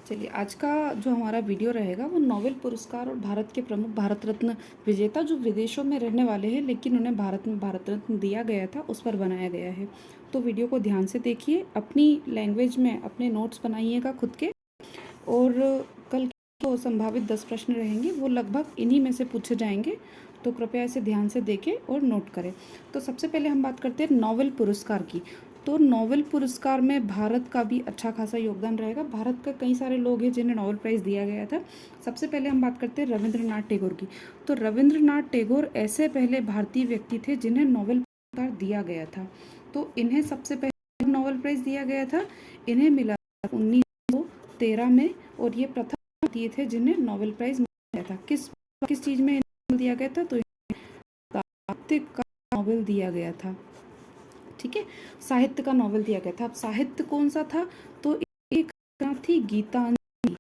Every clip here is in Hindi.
चलिए, आज का जो हमारा वीडियो रहेगा वो नोबेल पुरस्कार और भारत के प्रमुख भारत रत्न विजेता जो विदेशों में रहने वाले हैं लेकिन उन्हें भारत में भारत रत्न दिया गया था, उस पर बनाया गया है। तो वीडियो को ध्यान से देखिए, अपनी लैंग्वेज में अपने नोट्स बनाइएगा खुद के। और कल के जो संभावित 10 प्रश्न रहेंगे वो लगभग इन्हीं में से पूछे जाएंगे, तो कृपया इसे ध्यान से देखें और नोट करें। तो सबसे पहले हम बात करते हैं नोबेल पुरस्कार की। तो नोबेल पुरस्कार में भारत का भी अच्छा खासा योगदान रहेगा। भारत का कई सारे लोग हैं जिन्हें नोबेल प्राइज़ दिया गया था। सबसे पहले हम बात करते हैं रविंद्रनाथ टैगोर की। तो रविंद्रनाथ टैगोर ऐसे पहले भारतीय व्यक्ति थे जिन्हें नोबेल पुरस्कार दिया गया था। तो इन्हें सबसे पहले नोबेल प्राइज़ दिया गया था, इन्हें मिला 1913 में। और ये प्रथम भारतीय थे जिन्हें नोबेल प्राइज़ मिला गया था। किस किस चीज़ में दिया गया था? तो साहित्य का नोबेल दिया गया था। ठीक है, साहित्य का नोबेल दिया गया था। अब साहित्य कौन सा था? तो एक थी गीतांजलि,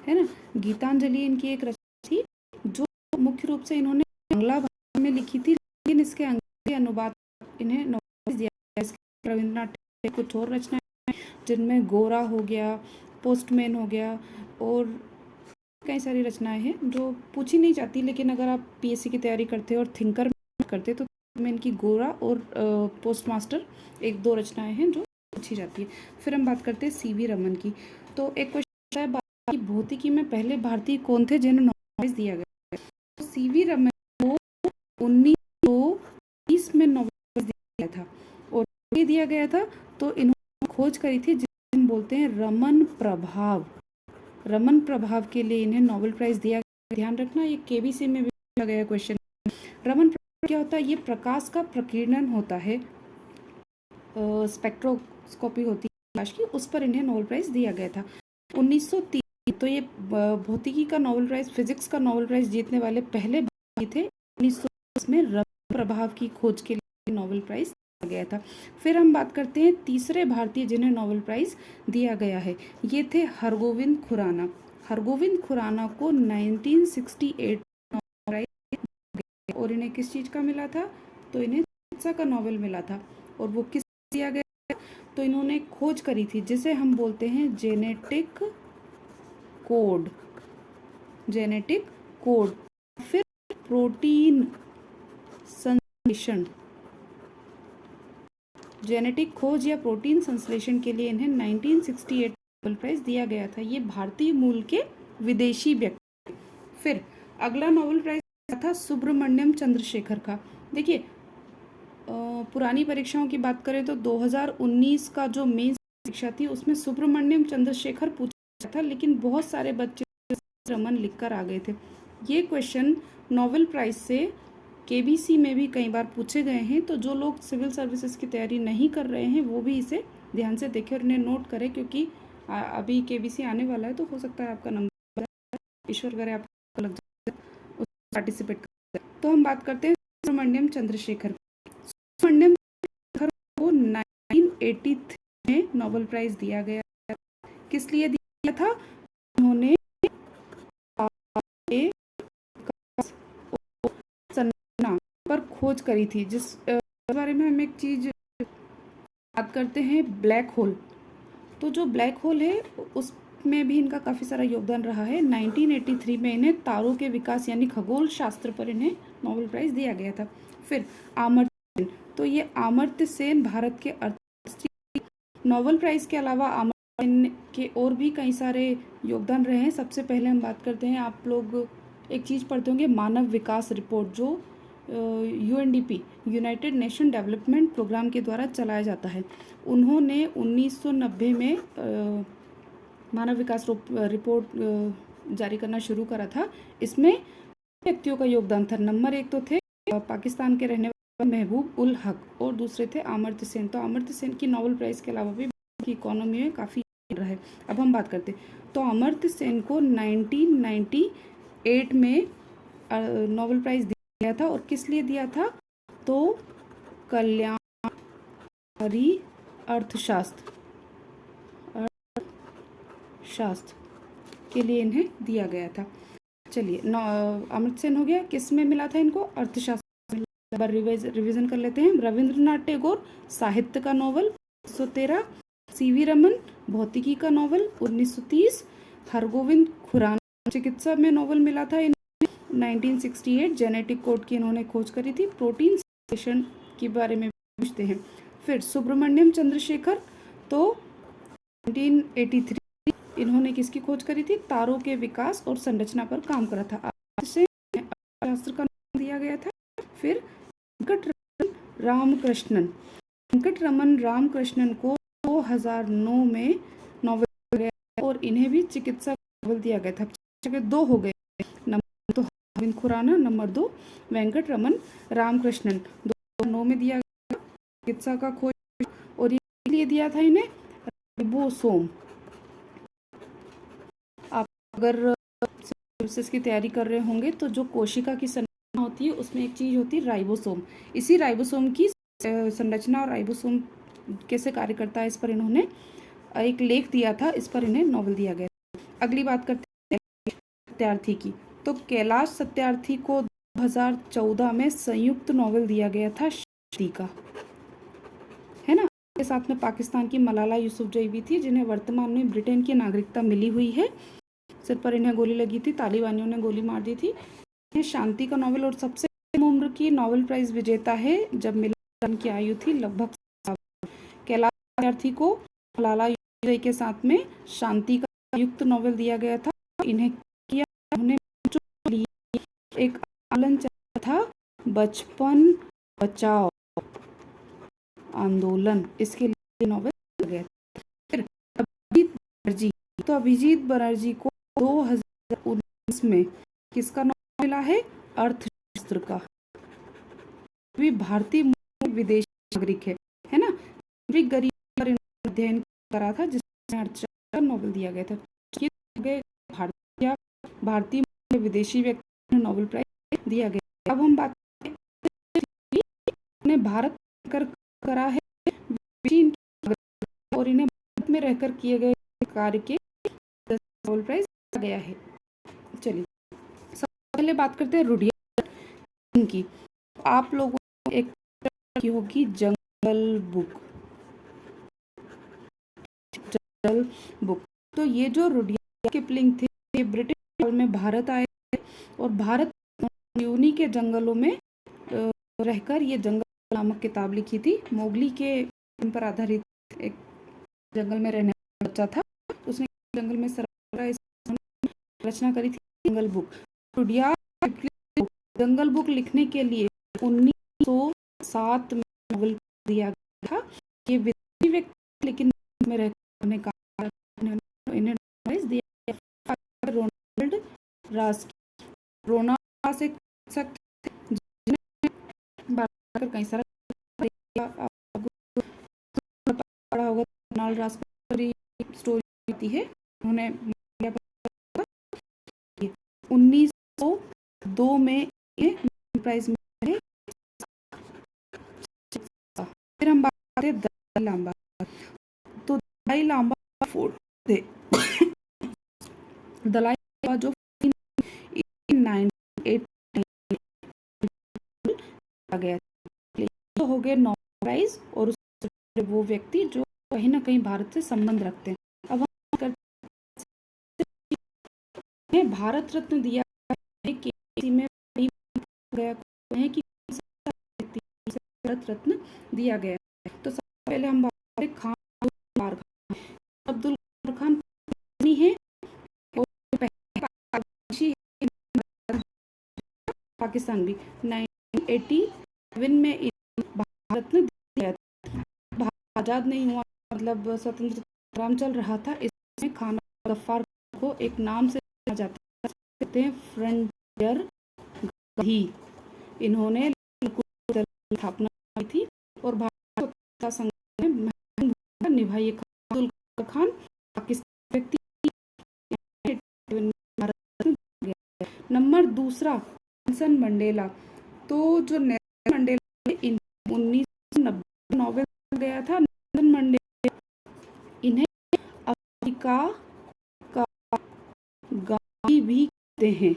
है ना। गीतांजलि इनकी एक रचना थी जो मुख्य रूप से इन्होंने बांग्ला भाषा में लिखी थी, लेकिन इसके अंग्रेजी अनुवाद इन्हें नोबेल दिया गया। रविंद्रनाथ टैगोर कुछ और रचनाएं जिनमें गोरा हो गया, पोस्टमैन हो गया और कई सारी रचनाएं हैं जो पूछी नहीं जाती, लेकिन अगर आप पीएससी की तैयारी करते हो और थिंकर करते तो में इनकी गोरा और पोस्टमास्टर एक दो रचनाएं हैं जो पूछी जाती है। फिर हम बात करते हैं सीवी रमन की। तो एक क्वेश्चन है कि भौतिकी में पहले भारतीय कौन थे जिन्हें नोबेल प्राइज दिया गया? तो सीवी रमन को 1930 में नोबेल प्राइज दिया गया था। और दिया गया था तो इन्होंने खोज करी थी जिसे हम बोलते हैं रमन प्रभाव। रमन प्रभाव के लिए इन्हें नोबेल प्राइज दिया गया। ध्यान रखना, ये केबीसी में भी पूछा गया क्वेश्चन। रमन प्रभाव क्या होता है? ये प्रकाश का प्रकीर्णन होता है, स्पेक्ट्रोस्कोपी होती है प्रकाश की, उस पर इन्हें नोबेल प्राइज दिया गया था 1903। तो ये भौतिकी का नोबेल प्राइज, फिजिक्स का नोबेल प्राइज जीतने वाले पहले भारतीय थे। 1930 में रमन प्रभाव की खोज के लिए नोबेल प्राइज दिया गया था। फिर हम बात करते हैं तीसरे भारतीय जिन्हें नोबेल प्राइज दिया गया है, ये थे हरगोविंद खुराना। हरगोविंद खुराना को 1968 नोबेल प्राइज, और इन्हें किस चीज़ का मिला था? तो इन्हें चिकित्सा का नोबेल मिला था। और वो किस दिया गया? तो इन्होंने खोज करी थी जिसे हम बोलते हैं जेनेटिक कोड। Genetic code. फिर प्रोटीन संश्लेषण, जेनेटिक खोज या प्रोटीन संश्लेषण के लिए इन्हें 1968 नोबेल प्राइज दिया गया था। ये भारतीय मूल के विदेशी व्यक्ति। फिर अगला नोबेल प्राइज था सुब्रमण्यम चंद्रशेखर का। देखिए, पुरानी परीक्षाओं की बात करें तो 2019 का जो मेंस परीक्षा थी उसमें सुब्रमण्यम चंद्रशेखर पूछा था, लेकिन बहुत सारे बच्चे रमन लिखकर आ गए थे। ये क्वेश्चन नोबेल प्राइज से केबीसी में भी कई बार पूछे गए हैं। तो जो लोग सिविल सर्विसेज की तैयारी नहीं कर रहे हैं वो भी इसे ध्यान से देखें और इन्हें नोट करें, क्योंकि अभी केबीसी आने वाला है, तो हो सकता है आपका नंबर, ईश्वर करे आपको लग जाए, उस पार्टिसिपेट कर। तो हम बात करते हैं सुब्रमण्यम चंद्रशेखर। सुब्रमण्यम चंद्रशेखर को 1983 में नोबेल प्राइज दिया गया। किस लिए दिया था? उन्होंने पर खोज करी थी, जिस बारे में हम एक चीज बात करते हैं, ब्लैक होल। तो जो ब्लैक होल है उसमें भी इनका काफ़ी सारा योगदान रहा है। 1983 में इन्हें तारों के विकास यानी खगोल शास्त्र पर इन्हें नोबेल प्राइज दिया गया था। फिर अमर्त्य सेन, तो ये अमर्त्य सेन भारत के अर्थशास्त्री। नोबेल प्राइज के अलावा अमर्त्य सेन के और भी कई सारे योगदान रहे हैं। सबसे पहले हम बात करते हैं, आप लोग एक चीज़ पढ़ते होंगे, मानव विकास रिपोर्ट, जो UNDP United Nation Development Programme के द्वारा चलाया जाता है। उन्होंने 1990 में मानव विकास रिपोर्ट जारी करना शुरू करा था। इसमें व्यक्तियों का योगदान था। नंबर 1 तो थे पाकिस्तान के रहने वाले महबूब उल हक, और दूसरे थे अमर्त्य सेन। तो अमर्त्य सेन की नोबेल प्राइज़ के अलावा भी की इकोनॉमी में काफ़ी रहा है। अब हम बात करते हैं, तो अमर्त्य सेन को 1998 में नोबेल प्राइज़ दिया था। और किस लिए दिया था? तो कल्याणकारी अर्थशास्त्र के लिए इन्हें दिया गया था। चलिए, अमर्त्य सेन हो गया। किस में मिला था इनको? अर्थशास्त्र। रिवीजन कर लेते हैं। रविंद्रनाथ टैगोर साहित्य का नोबेल 1913, सीवी रमन भौतिकी का नोबेल 1930। हरगोविंद खुराना चिकित्सा में नोबेल मिला था इन्हें 1968। जेनेटिक कोड की इन्होंने खोज करी थी। प्रोटीन सिंथेसिस के बारे में पूछते हैं। फिर सुब्रमण्यम चंद्रशेखर तो 1983 इन्होंने किसकी खोज करी थी? तारों के विकास और संरचना पर काम करा था। से शास्त्र का नाम दिया गया था। फिर वेंकटरमन रामकृष्णन को 2009 में नोबेल दिया गया और इन्हें भी चिकित्सा नोबेल दिया गया था। जगह दो हो गए, नंबर तो हरगोविंद खुराना, नंबर 2 वेंकटरमन रामकृष्णन। 2009 में दिया गया चिकित्सा का खोज, और ये लिए दिया था इन्हें राइबोसोम। आप अगर सिंथेसिस की तैयारी कर रहे होंगे तो जो कोशिका की संरचना होती है उसमें एक चीज होती है राइबोसोम। इसी राइबोसोम की संरचना और राइबोसोम कैसे कार्य करता है इस पर इन्होंने एक लेख दिया था, इस पर इन्हें नोबेल दिया गया। अगली बात करते हैं सत्यार्थी की। तो कैलाश सत्यार्थी को 2014 में संयुक्त नोबेल दिया गया था शांति का, है ना। के साथ में पाकिस्तान की मलाला यूसुफजई भी थी, जिन्हें वर्तमान में ब्रिटेन की नागरिकता मिली हुई है। सिर पर इन्हें गोली लगी थी, तालिबानियों ने गोली मार दी थी। शांति का नोबेल और सबसे कम उम्र की नोबेल प्राइज विजेता है, जब मिला की आयु थी लगभग। कैलाश सत्यार्थी को मलाला यूसुफजई के साथ में शांति का संयुक्त नोबेल दिया गया था। इन्हें किया उन्हें एक आंदोलन चला था, बचपन बचाओ आंदोलन, इसके लिए नोबेल दिया गया। फिर अभिजीत बनर्जी, तो अभिजीत बनर्जी को 2019 में किसका नोबेल मिला है? अर्थशास्त्र का। भी भारतीय मूल विदेशी नागरिक है ना। गरीब पर अध्ययन करा था जिसमें अर्थशास्त्र का नोबेल दिया गया था। ये भारतीय मूल विदेशी व्यक्ति को नोबेल प्राइज दिया गया। अब हम बात ने भारत कर करा है और इन्हें भारत में रहकर किए गए कार्य के नोबेल प्राइज दिया गया है। चलिए सबसे पहले बात करते हैं रुडियार्ड की। आप लोगों को एक की होगी जंगल बुक। तो ये जो रुडियार्ड किपलिंग थे, ये ब्रिटिश काल में भारत आए और भारत यूनी के जंगलों में रहकर ये जंगल नामक किताब लिखी थी। मोगली के पर आधारित एक जंगल में रहने वाला बच्चा था, उसने जंगल में रचना करी थी जंगल बुक। रुडियार्ड जंगल बुक लिखने के लिए 1907 में नोबेल दिया गया था। ये विदेशी व्यक्ति लेकिन में रहने का इन्हें प्राइज दिया गया। रोनाल्ड रास्किन, रोनाल्ड से कई सारा पढ़ा होगा। रोनाल्ड रास्किन स्टोरी होती है, उन्होंने 1902 में ये प्राइज मिले। फिर हम बात करते हैं दलाई लामा। तो दलाई लामा फोर्ट थे। दलाई लामा जो 1998 आ गया तो हो गए नोबेल प्राइज, और वो व्यक्ति जो कहीं ना कहीं भारत से संबंध रखते हैं। अब हम करते हैं भारत रत्न दिया में गया है कि भारत रत्न दिया गया है। तो सबसे पहले हम बात करें खान अब्दुल खान है पाकिस्तान भी 1987 में भारत रत्न दिया। भारत आज़ाद नहीं हुआ, मतलब स्वतंत्र संग्राम चल रहा था, इसमें खान गफ्फार को एक नाम से जाना जाता है, फ्रंटियर गांधी। इन्होंने स्थापना की थी और भारत स्वतंत्रता संग्राम में भूमिका निभाई। अब्दुल खान पाकिस्तान व्यक्ति। नंबर दूसरा नेल्सन मंडेला। तो जो नेल्सन मंडेला 1990 नोबेल गया था। नेल्सन मंडेला इन्हें अफ्रीका का गांधी भी कहते हैं,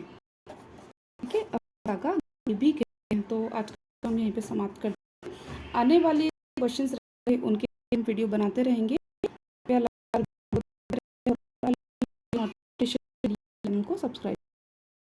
ठीक है, अफ्रीका का गांधी भी कहते हैं। तो आज हम यहीं पे समाप्त करते हैं। आने वाले क्वेश्चंस उनके वीडियो बनाते रहेंगे। चैनल को सब्सक्राइब